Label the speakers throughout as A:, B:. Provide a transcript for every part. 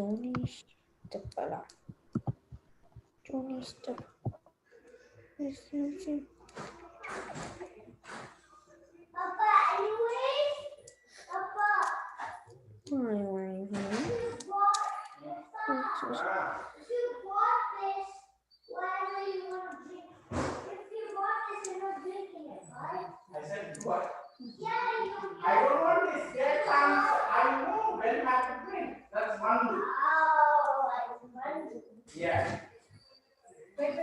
A: Donistapala.
B: Papa, anyways, Papa. You bought this. Why do you want to drink? If you bought this, you're not drinking it, right?
C: I said what?
B: Yeah, you.
C: I don't want this. Get some. I know when I have to drink. That's one rule.
B: Oh, I remember.
C: Yeah.
B: Wait.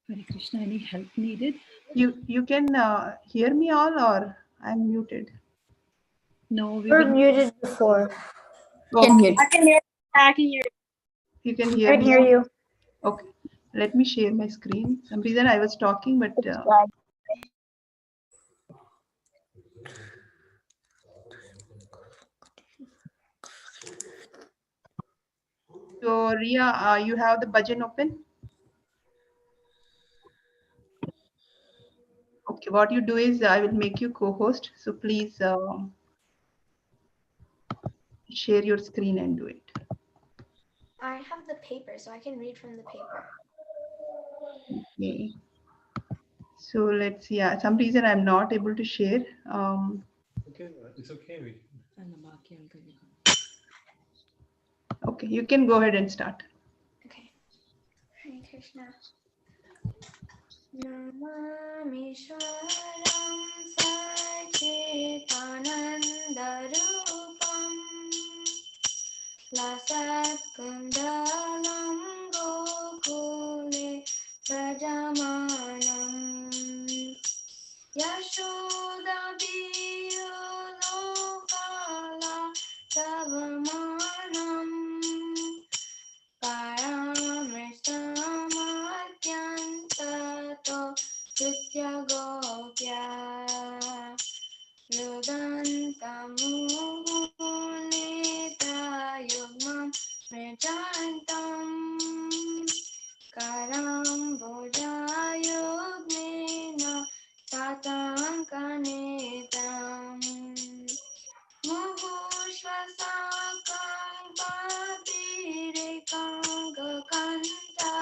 D: Hare Krishna, any help needed?
E: You can hear me all, or I'm muted?
D: No, we
A: We're
D: will.
A: muted before.
E: Okay.
A: I can hear you.
E: You can
A: I
E: hear
A: can
E: me.
A: hear you.
E: Okay. Let me share my screen. Some reason I was talking, but so Ria, you have the bhajan open. Okay. What you do is I will make you co-host. So please share your screen and do it.
B: I have the paper, so I can read from the paper.
E: Okay. So let's see. Yeah, some reason I'm not able to share.
F: Okay, it's okay.
E: Okay, you can go ahead and start.
B: Okay. Hare Krishna. Namami Shwaram Sachitanandarupam Lasat Kundalam Gokule Prajamanam Yashoda Biyulokala Tavamanam Paramristamadhyantato Sutya Gopya Rudantamunita Yugmam Mrijantam Karambojayugmina Tatankanetam Muhushvasakam Papirekangakanta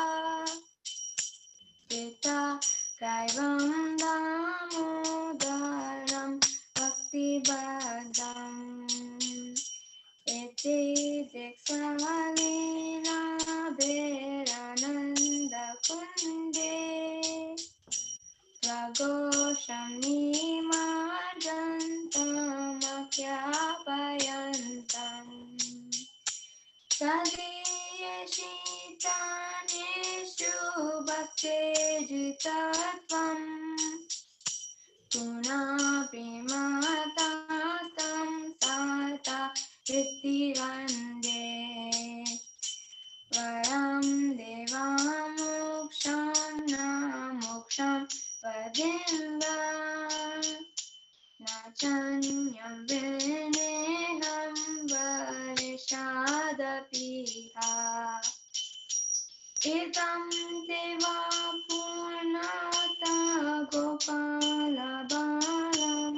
B: Pita Kaivam Damodaram Bhaktibhadam Iti Diksalina Bhirananda Kunde Pragoshami Majantam Sadiyashitaneshu Bhaktijitatvam Punapimatastam Sata Rittirande Varam Devamuksham Namuksham Vadinda Nachanyam Vineham Varishadapiha Idam Deva Purnata Gopala Balam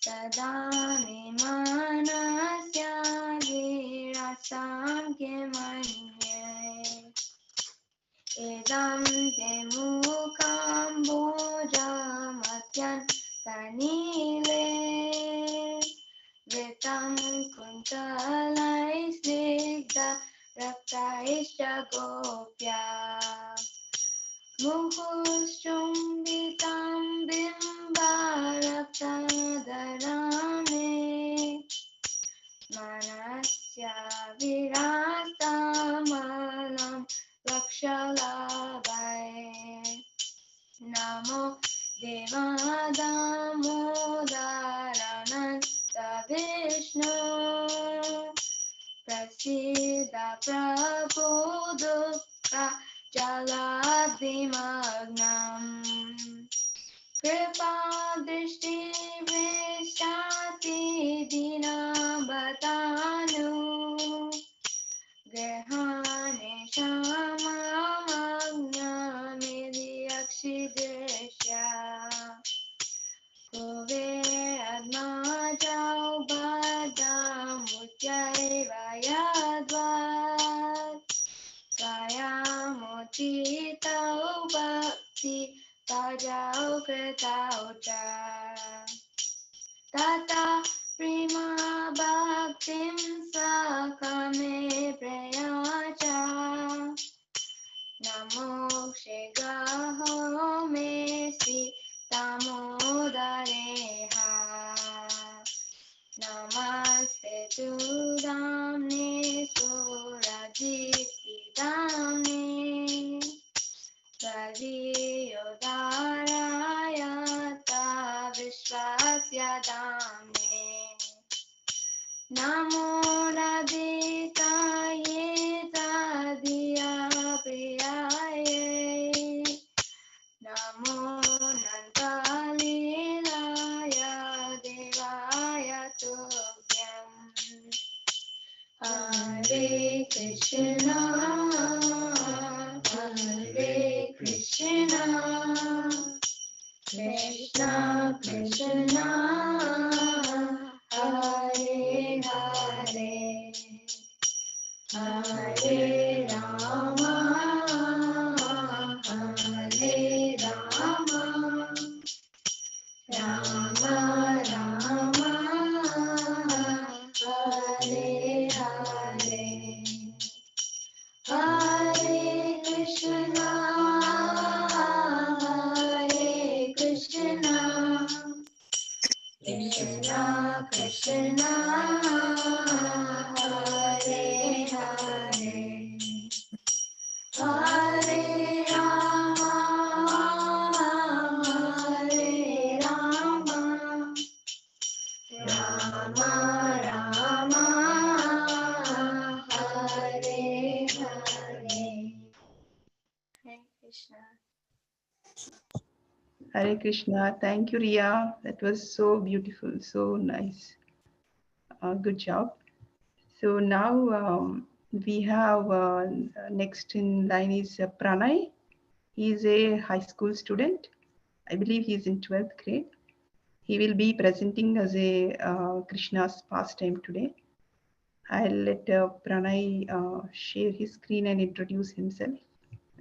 B: Sadami Manasya Virasam Kimanye Idam Demukam Bojamatyan Tanile Vitam Kuntalai Snigda Raktaishta Gopya Muhushumbitam Bimbaraktadarane Manasya Virastamalam Lakshalabhai Namo Devadamodarananta Prabhu Dukha Jaladimagnam Kripa Drishti Vrishati Dinabatanu Grihane Shamamagna Midiyakshidesha Kove Adma Jau Badam Utyai Vayadvat Kayamotitau Bhakti Tajau Kritau Cha Tata Prima Bhaktim Sakame Prayacha Namo Shigaho Mesi Damodareha Namaste Tu Damne Surajiti Damne Tadiyodarayata Vishwasya Damne Namo Radhikaye Tadiya Priyaye Namo Nantalilaya Devaya Tubhyam Hare Krishna Hare Krishna Krishna Krishna Hare Hare Hare Rama Hare Rama Rama Rama Hare Hare Hare Krishna Hare Krishna Krishna Krishna Hare Hare Hare Rama Hare Rama Rama Rama Hare Hare Hare Krishna.
E: Hare Krishna. Thank you, Riya. That was so beautiful, so nice. Good job. So now we have next in line is Pranay. He is a high school student. I believe he is in 12th grade. He will be presenting as a Krishna's pastime today. I'll let Pranay share his screen and introduce himself,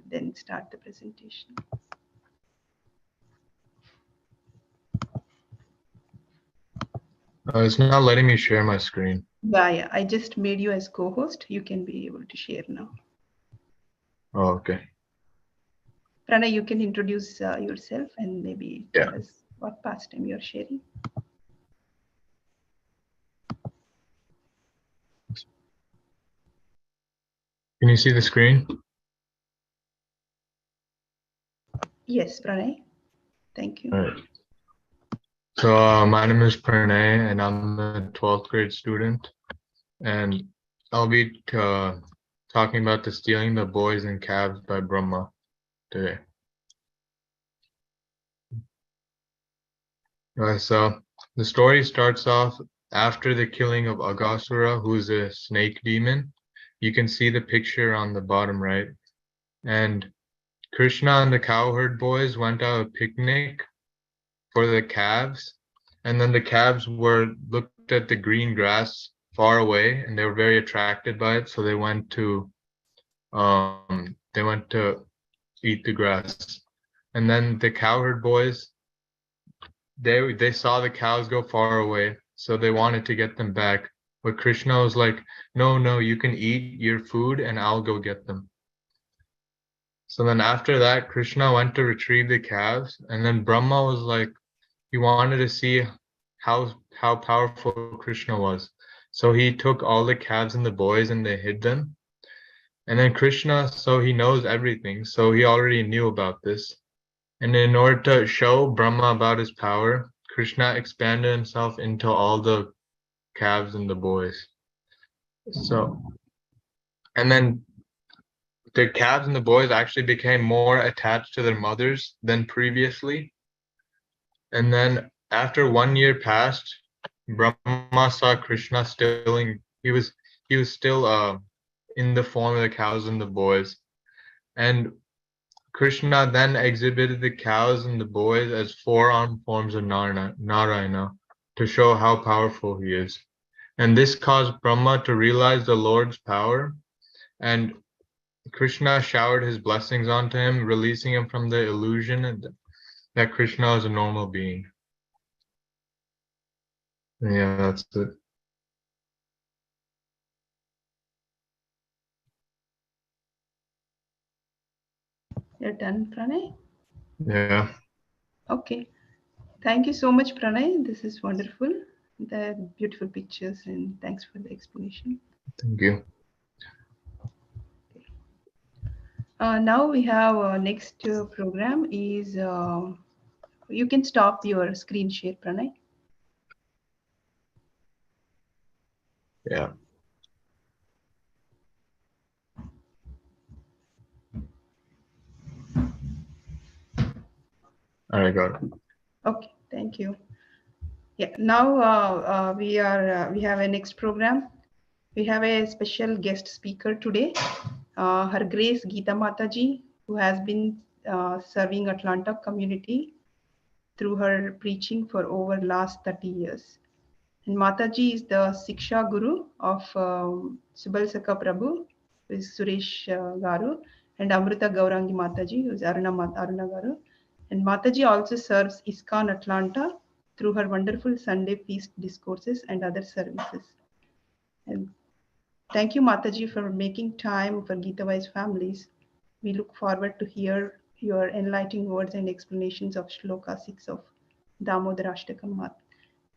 E: then start the presentation.
F: It's not letting me share my screen.
E: Yeah, I just made you as co-host. You can be able to share now.
F: Oh, okay.
E: Pranay, you can introduce yourself and maybe tell us what pastime you're sharing.
F: Can you see the screen?
E: Yes, Pranay. Thank you.
F: All right. So my name is Pranay, and I'm a 12th grade student, and I'll be talking about the stealing the boys and calves by Brahma today. So the story starts off after the killing of Aghasura, who's a snake demon. You can see the picture on the bottom right. And Krishna and the cowherd boys went out a picnic for the calves, and then the calves looked at the green grass far away, and they were very attracted by it, so they went to eat the grass. And then the cowherd boys, they saw the cows go far away, so they wanted to get them back. But Krishna was like, no, you can eat your food and I'll go get them. So then after that, Krishna went to retrieve the calves, and then Brahma was like, he wanted to see how powerful Krishna was. So he took all the calves and the boys and they hid them. And then Krishna, so he knows everything, so he already knew about this. And in order to show Brahma about his power, Krishna expanded himself into all the calves and the boys. So And then the calves and the boys actually became more attached to their mothers than previously. And then after 1 year passed, Brahma saw Krishna still he was still in the form of the cows and the boys. And Krishna then exhibited the cows and the boys as four-armed forms of Narayana to show how powerful he is. And this caused Brahma to realize the Lord's power, and Krishna showered his blessings onto him, releasing him from the illusion that Krishna is a normal being. Yeah, that's it.
E: You're done, Pranay?
F: Yeah.
E: Okay. Thank you so much, Pranay. This is wonderful. The beautiful pictures, and thanks for the explanation.
F: Thank you.
E: Now we have next program is you can stop your screen share, Pranay.
F: Yeah. All right, got it.
E: Okay, thank you. Yeah, now we have a next program. We have a special guest speaker today, Her Grace Geeta Mataji, who has been serving Atlanta community through her preaching for over last 30 years. And Mataji is the Siksha Guru of Subal Saka Prabhu, who is Suresh Garu, and Amrita Gaurangi Mataji, who is Aruna Garu. And Mataji also serves ISKCON Atlanta through her wonderful Sunday feast discourses and other services. And thank you, Mataji, for making time for Gita Wise families. We look forward to hear your enlightening words and explanations of Shloka 6 of Damodar Ashtakam.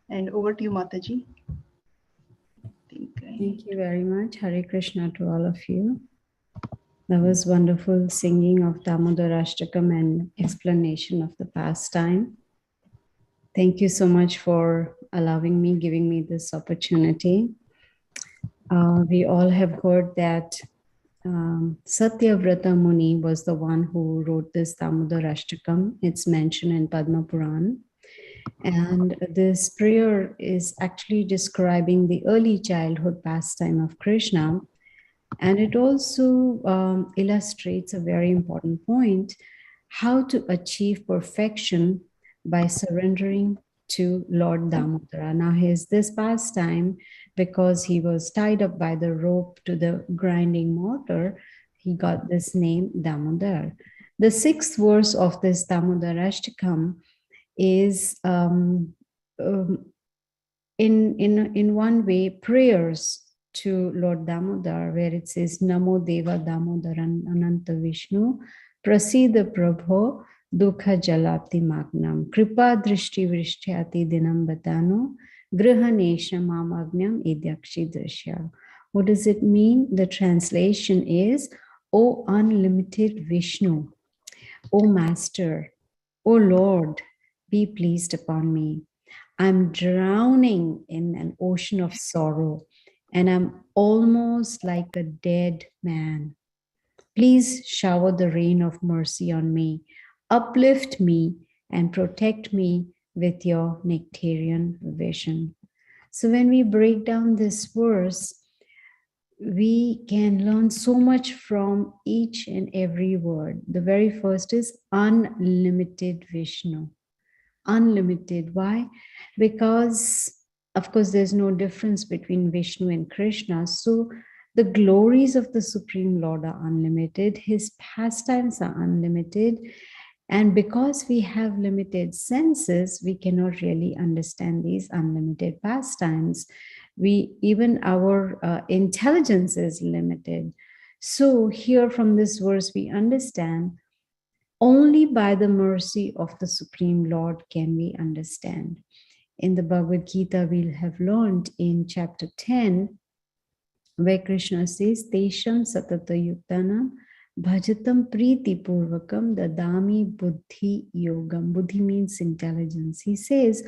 E: And over to you, Mataji.
G: Thank you very much. Hare Krishna to all of you. That was wonderful singing of Damodar Ashtakam and explanation of the pastime. Thank you so much for allowing me, giving me this opportunity. We all have heard that Satyavrata Muni was the one who wrote this Damodar Ashtakam. It's mentioned in Padma Puran. And this prayer is actually describing the early childhood pastime of Krishna. And it also illustrates a very important point, how to achieve perfection by surrendering to Lord Damodara. Now, here's this pastime, because he was tied up by the rope to the grinding mortar, he got this name Damodar. The sixth verse of this Damodar Ashtakam is in one way prayers to Lord Damodar, where it says Namo Deva Damodaran Ananta Vishnu Prasida Prabho Dukha Jalapti Magnam Kripa Drishti Vrishtyati Dinam Batano Grihanesha Mamagnam Idyakshi Drishya. What does it mean? The translation is, O unlimited Vishnu, O Master, O Lord, be pleased upon me. I'm drowning in an ocean of sorrow, and I'm almost like a dead man. Please shower the rain of mercy on me, uplift me, and protect me with your nectarian vision. So when we break down this verse, we can learn so much from each and every word. The very first is unlimited Vishnu. Unlimited. Why? Because, of course, there's no difference between Vishnu and Krishna. So the glories of the Supreme Lord are unlimited. His pastimes are unlimited. And because we have limited senses, we cannot really understand these unlimited pastimes. Even our intelligence is limited. So here from this verse, we understand only by the mercy of the Supreme Lord can we understand. In the Bhagavad Gita, we'll have learned in chapter 10, where Krishna says, Tesham satata yuktanam bhajatam priti purvakam dadami buddhi yogam. Buddhi means intelligence. He says,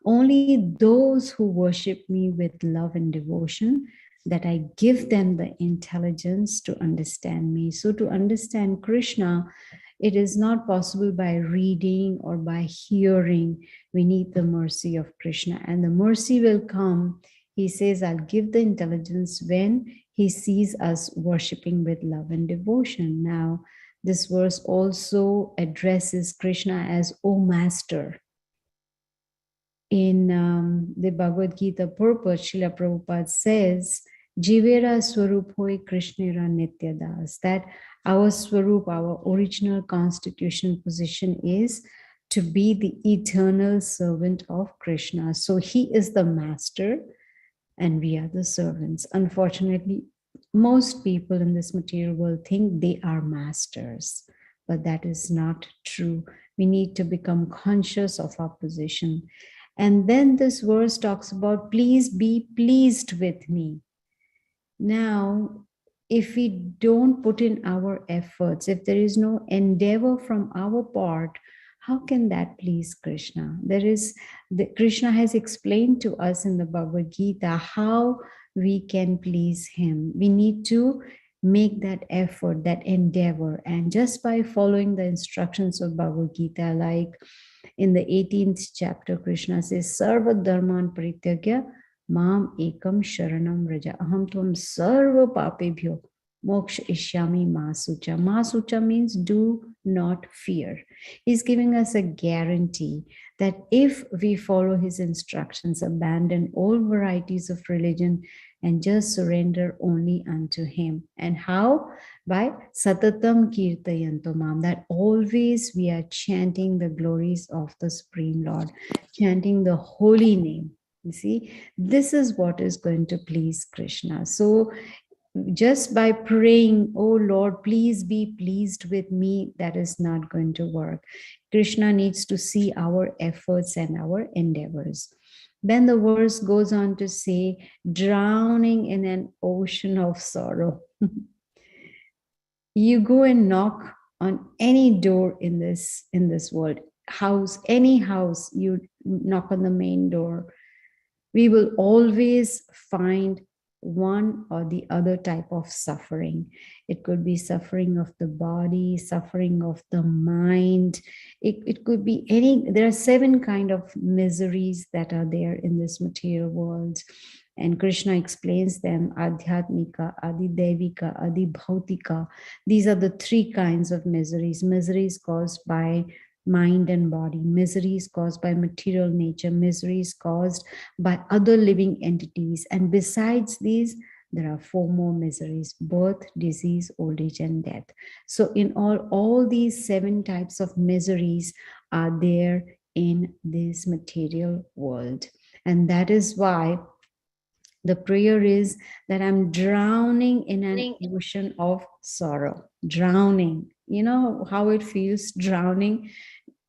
G: only those who worship me with love and devotion, that I give them the intelligence to understand me. So to understand Krishna, it is not possible by reading or by hearing. We need the mercy of Krishna, and the mercy will come. He says, I'll give the intelligence when he sees us worshiping with love and devotion. Now, this verse also addresses Krishna as, O Master. In the Bhagavad Gita purport, Srila Prabhupada says, Jivera Swarup Hoy Krishnera Nityadas, that our Swarup, our original constitution position is to be the eternal servant of Krishna. So he is the master and we are the servants. Unfortunately, most people in this material world think they are masters, but that is not true. We need to become conscious of our position. And then this verse talks about, please be pleased with me. Now, if we don't put in our efforts, if there is no endeavor from our part, how can that please Krishna? Krishna has explained to us in the Bhagavad Gita how we can please him. We need to make that effort, that endeavor. And just by following the instructions of Bhagavad Gita, like in the 18th chapter, Krishna says, Sarva Dharman Parityagya Mam Ekam Sharanam Raja Aham Tvam Sarva Papebhyo Moksha Ishyami Masucha. Masucha means do not fear. He's giving us a guarantee that if we follow his instructions, abandon all varieties of religion and just surrender only unto him. And how? By Satatam Kirtayanto Mam, that always we are chanting the glories of the Supreme Lord, chanting the holy name. You see, this is what is going to please Krishna. So just by praying, oh Lord, please be pleased with me, that is not going to work. Krishna needs to see our efforts and our endeavors. Then the verse goes on to say, drowning in an ocean of sorrow. You go and knock on any door in this world, any house, you knock on the main door, we will always find one or the other type of suffering. It could be suffering of the body, suffering of the mind. It could be there are 7 kinds of miseries that are there in this material world. And Krishna explains them, Adhyatmika, Adidevika, Adibhautika. These are the 3 kinds of miseries. Miseries caused by mind and body, miseries caused by material nature, miseries caused by other living entities. And besides these, there are 4 more miseries: birth, disease, old age, and death. So in all these 7 types of miseries are there in this material world. And that is why the prayer is that I'm drowning in an ocean of sorrow. Drowning. You know how it feels, drowning?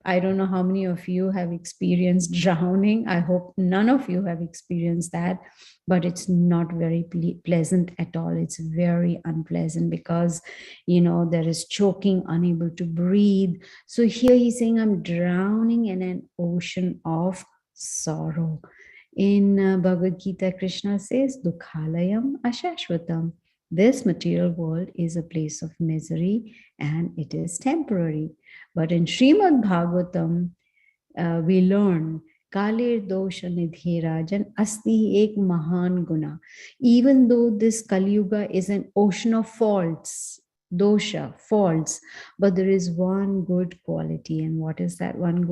G: I don't know how many of you have experienced drowning. I hope none of you have experienced that, but it's not very pleasant at all. It's very unpleasant because, there is choking, unable to breathe. So here he's saying, I'm drowning in an ocean of sorrow. In Bhagavad Gita, Krishna says, Dukhalayam Ashashvatam. This material world is a place of misery and it is temporary. But in Srimad Bhagavatam, we learn, Kalir dosha nidhi rajan asti ek mahan guna. Even though this Kali Yuga is an ocean of faults, dosha, faults, but there is one good quality. And what is that one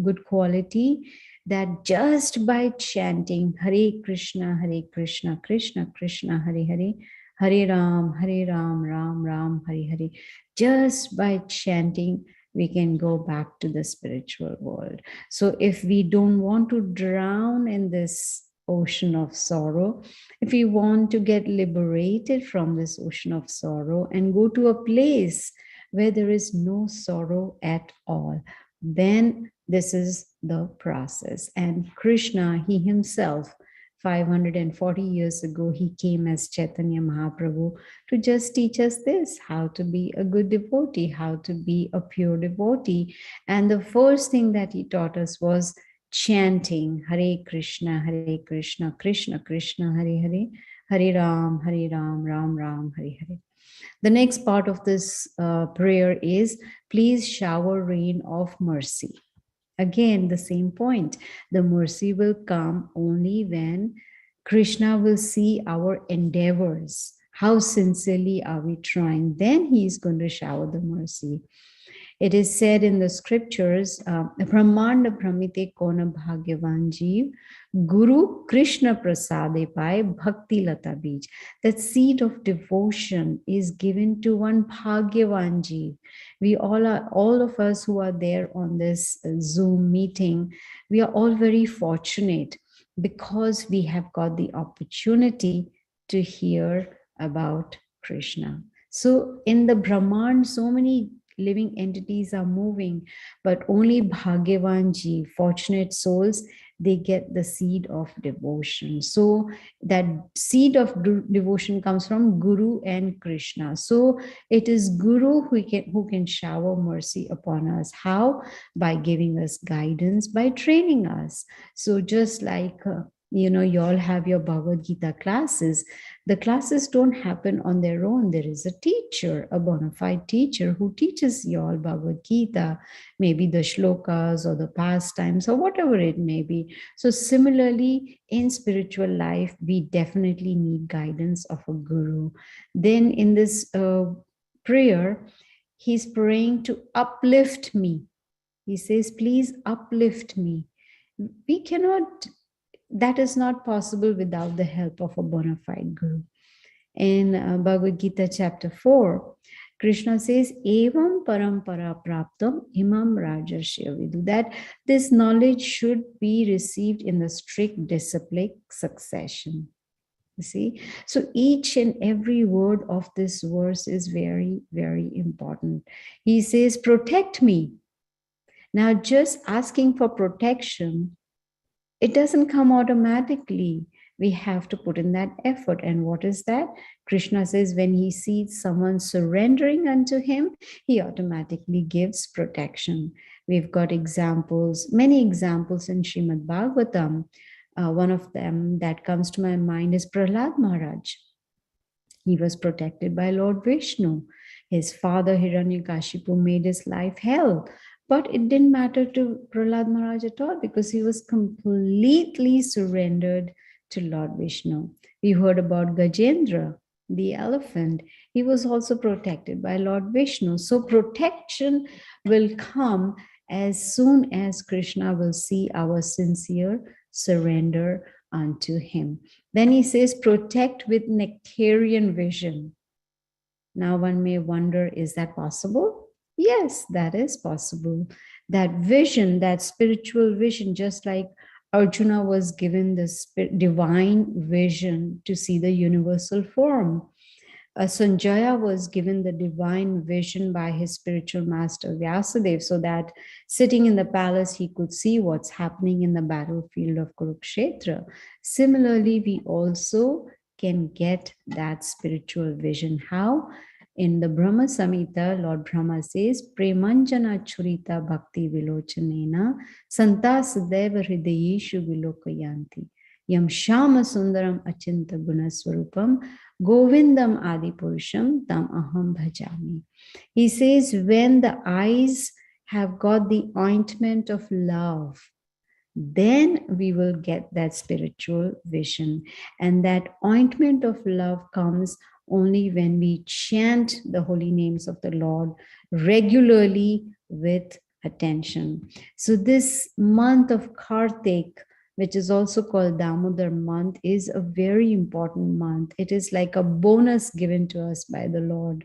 G: good quality? That just by chanting Hare Krishna, Krishna Krishna, Hare Hare, Hare Ram, Ram Ram, Hare Hare, just by chanting, we can go back to the spiritual world. So if we don't want to drown in this ocean of sorrow, if we want to get liberated from this ocean of sorrow and go to a place where there is no sorrow at all, then this is the process. And Krishna, he himself, 540 years ago, he came as Chaitanya Mahaprabhu to just teach us this, how to be a good devotee, how to be a pure devotee. And the first thing that he taught us was chanting Hare Krishna, Krishna Krishna, Hare Hare, Hare Ram, Ram Ram, Hare Hare. The next part of this prayer is, please shower rain of mercy. Again, the same point. The mercy will come only when Krishna will see our endeavors. How sincerely are we trying? Then he is going to shower the mercy. It is said in the scriptures, Brahmanda Brahmite Kona Bhagyavan Jeev, Guru Krishna Prasade Pai Bhakti Lata Bij. That seed of devotion is given to one Bhagyavan Jeev. We all of us who are there on this Zoom meeting, we are all very fortunate because we have got the opportunity to hear about Krishna. So in the Brahman, so many living entities are moving, but only Bhagyavan Ji, fortunate souls, they get the seed of devotion. So that seed of devotion comes from Guru and Krishna. So it is Guru who can shower mercy upon us. How? By giving us guidance, by training us. So just like you all have your Bhagavad Gita classes. The classes don't happen on their own. There is a teacher, a bona fide teacher who teaches you all Bhagavad Gita, maybe the shlokas or the pastimes or whatever it may be. So similarly, in spiritual life, we definitely need guidance of a guru. Then in this prayer, he's praying to uplift me. He says, please uplift me. We cannot... That is not possible without the help of a bona fide guru. In Bhagavad Gita chapter 4, Krishna says, Evam parampara praptam imam rajashya vidu. That this knowledge should be received in the strict disciplic succession. You see? So each and every word of this verse is very, very important. He says, protect me. Now, just asking for protection, it doesn't come automatically. We have to put in that effort. And what is that? Krishna says when he sees someone surrendering unto him, he automatically gives protection. We've got examples, many examples in Srimad Bhagavatam. One of them that comes to my mind is Prahlad Maharaj. He was protected by Lord Vishnu. His father Hiranyakashipu made his life hell. But it didn't matter to Prahlad Maharaj at all because he was completely surrendered to Lord Vishnu. We heard about Gajendra, the elephant. He was also protected by Lord Vishnu. So protection will come as soon as Krishna will see our sincere surrender unto him. Then he says, protect with nectarian vision. Now one may wonder, is that possible? Yes, that is possible. That vision, that spiritual vision, just like Arjuna was given the divine vision to see the universal form. Sanjaya was given the divine vision by his spiritual master Vyasadeva, so that sitting in the palace, he could see what's happening in the battlefield of Kurukshetra. Similarly, we also can get that spiritual vision. How? In the Brahma Samhita, Lord Brahma says, Premanjana Churita Bhakti Vilochanena Santa Sadeva Hridayeshu Vilokayanti Yam Shama Sundaram Achinta Gunaswarupam Govindam Adi Purusham Tam Aham Bhajami. He says, when the eyes have got the ointment of love, then we will get that spiritual vision. And that ointment of love comes only when we chant the holy names of the Lord regularly with attention. So this month of Kartik, which is also called Damodar month, is a very important month. It is like a bonus given to us by the Lord.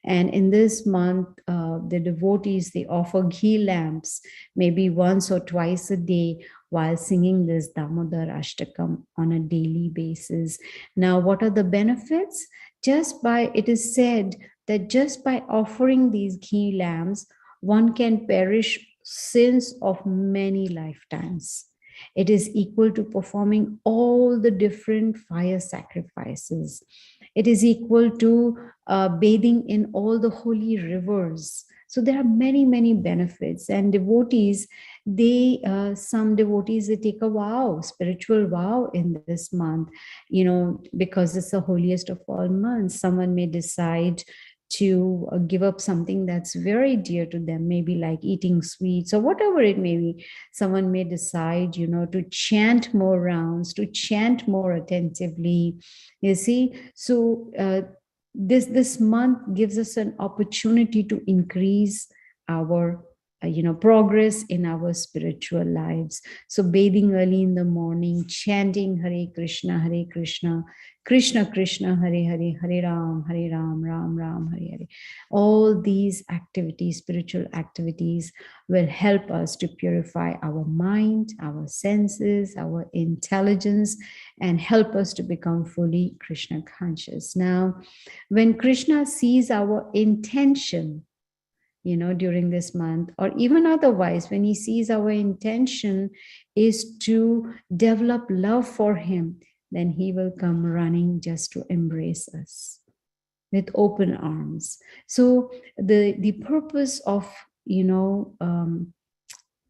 G: And in this month, the devotees, they offer ghee lamps, maybe once or twice a day, while singing this Damodar Ashtakam on a daily basis. Now, what are the benefits? It is said that just by offering these ghee lamps, one can perish sins of many lifetimes. It is equal to performing all the different fire sacrifices. It is equal to bathing in all the holy rivers. So there are many benefits, and devotees, they some devotees, they take a vow, spiritual vow in this month, you know, because it's the holiest of all months. Someone may decide to give up something that's very dear to them, maybe like eating sweets or whatever it may be. Someone may decide, you know, to chant more rounds, to chant more attentively, you see. So this month gives us an opportunity to increase our progress in our spiritual lives. So bathing early in the morning, chanting Hare Krishna, Krishna Krishna, Hare Hare, Hare Ram, Ram Ram, Hare Hare. All these activities, spiritual activities, will help us to purify our mind, our senses, our intelligence, and help us to become fully Krishna conscious. Now, when Krishna sees our intention, you know, during this month, or even otherwise, when he sees our intention is to develop love for him, then he will come running just to embrace us with open arms. So the purpose of, you know,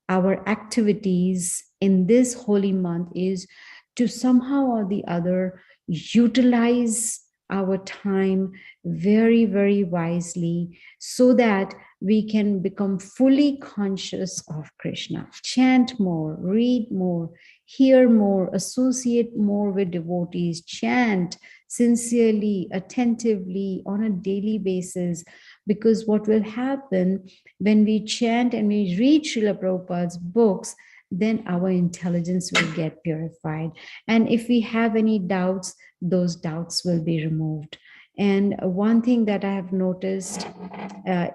G: our activities in this holy month is to somehow or the other utilize our time very wisely, so that we can become fully conscious of Krishna. Chant more, read more, hear more, associate more with devotees, chant sincerely, attentively on a daily basis. Because what will happen when we chant and we read Srila Prabhupada's books, then our intelligence will get purified. And if we have any doubts, those doubts will be removed. And one thing that I have noticed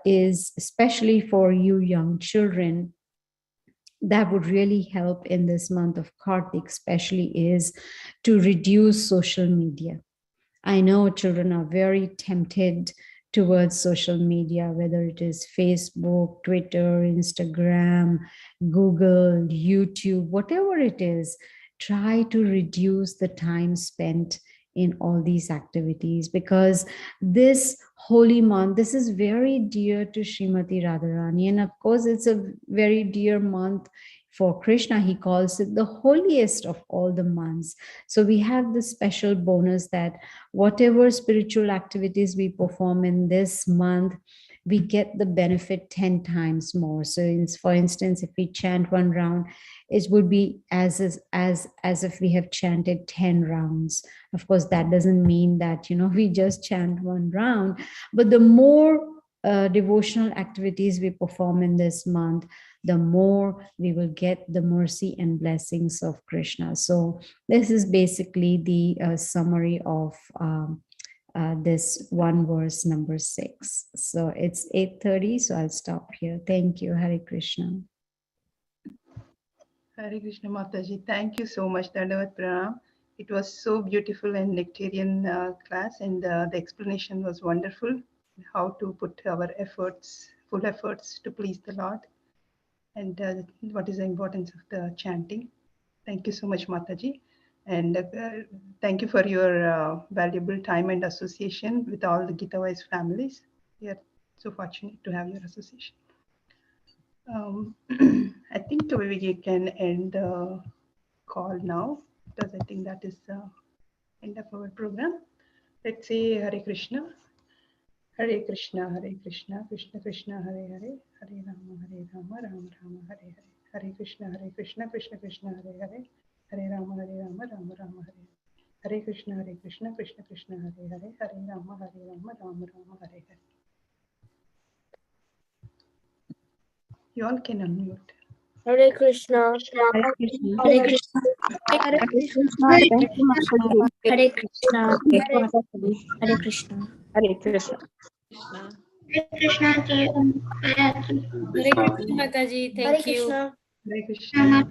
G: is, especially for you young children, that would really help in this month of Kartik, especially, is to reduce social media. I know children are very tempted towards social media, whether it is Facebook, Twitter, Instagram, Google, YouTube, whatever it is. Try to reduce the time spent in all these activities, because this holy month, this is very dear to Srimati Radharani, and of course it's a very dear month for Krishna. He calls it the holiest of all the months. So we have this special bonus that whatever spiritual activities we perform in this month, we get the benefit 10 times more. So for instance, if we chant one round, it would be as if we have chanted 10 rounds. Of course, that doesn't mean that, you know, we just chant one round, but the more devotional activities we perform in this month, the more we will get the mercy and blessings of Krishna. So this is basically the summary of this one verse number 6. So it's 8:30, so I'll stop here. Thank you. Hare Krishna.
E: Hare Krishna Mataji, thank you so much, Dandavat Pranam. It was so beautiful and nectarian class, and the explanation was wonderful, how to put our efforts, full efforts to please the Lord, and what is the importance of the chanting. Thank you so much, Mataji. And thank you for your valuable time and association with all the Gita Wise families. We are so fortunate to have your association. I think we can end the call now, because I think that is the end of our program. Let's say Hare Krishna. Hare Krishna, Hare Krishna, Krishna Krishna, Hare Hare, Hare Rama, Rama Rama, Hare Hare. Hare Krishna, Krishna Krishna, Hare Hare, Hare Rama, Rama Rama, Hare Hare. Hare Krishna, Krishna Krishna, Hare Hare, Hare Rama, Rama Rama, Hare Hare. You all can unmute.
A: Hare Krishna.
B: Hare Krishna.
A: Hare Krishna.
B: Hare Krishna. Thank you, Mataji.
A: Hare Krishna.
B: Hare
A: Hare Krishna.
B: Hare Krishna.
A: Hare Krishna. Hare Krishna, Mataji. Thank you.
E: Hare Krishna.